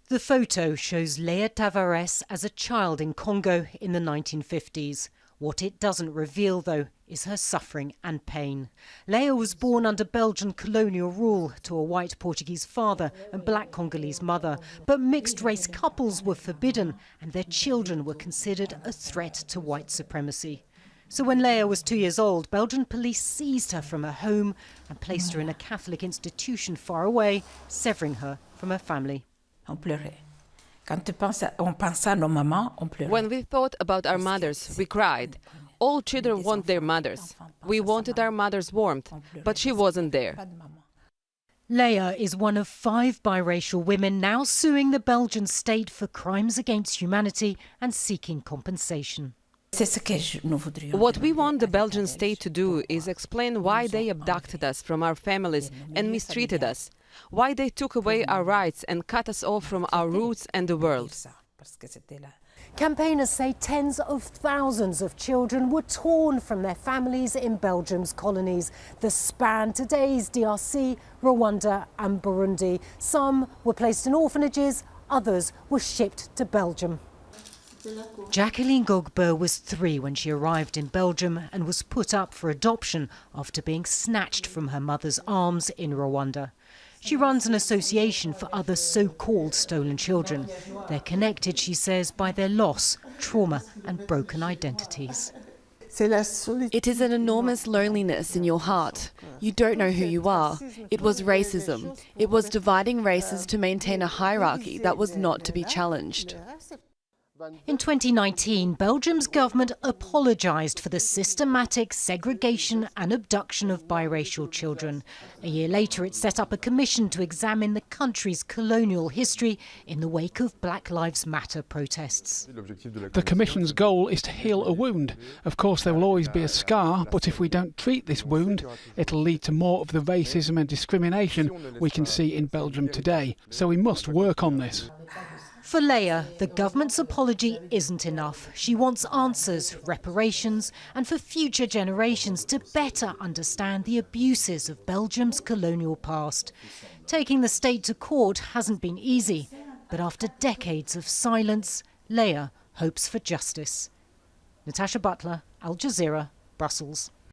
The photo shows Leah TAVARES as a child in Congo in the 1950s. What it doesn't reveal, though, is her suffering and pain. Leah was born under Belgian colonial rule to a white Portuguese father and black Congolese mother. But mixed-race couples were forbidden and their children were considered a threat to white supremacy. So when Leah was 2 years old, Belgian police seized her from her home and placed her in a Catholic institution far away, severing her from her family. On pleurait. When we thought about our mothers, we cried. All children want their mothers. We wanted our mother's warmth, but she wasn't there. Leah is one of 5 biracial women now suing the Belgian state for crimes against humanity and seeking compensation. What we want the Belgian state to do is explain why they abducted us from our families and mistreated us, why they took away our rights and cut us off from our roots and the world. Campaigners say tens of thousands of children were torn from their families in Belgium's colonies that span today's DRC, Rwanda and Burundi. Some were placed in orphanages, others were shipped to Belgium. Jacqueline GOEGEBEUR was 3 when she arrived in Belgium and was put up for adoption after being snatched from her mother's arms in Rwanda. She runs an association for other so-called stolen children. They're connected, she says, by their loss, trauma and broken identities. It is an enormous loneliness in your heart. You don't know who you are. It was racism. It was dividing races to maintain a hierarchy that was not to be challenged. In 2019, Belgium's government apologised for the systematic segregation and abduction of biracial children. A year later, it set up a commission to examine the country's colonial history in the wake of Black Lives Matter protests. The Commission's goal is to heal a wound. Of course, there will always be a scar, but if we don't treat this wound, it'll lead to more of the racism and discrimination we can see in Belgium today. So we must work on this. For Leah, the government's apology isn't enough. She wants answers, reparations, and for future generations to better understand the abuses of Belgium's colonial past. Taking the state to court hasn't been easy, but after decades of silence, Leah hopes for justice. NATACHA Butler, Al Jazeera, Brussels.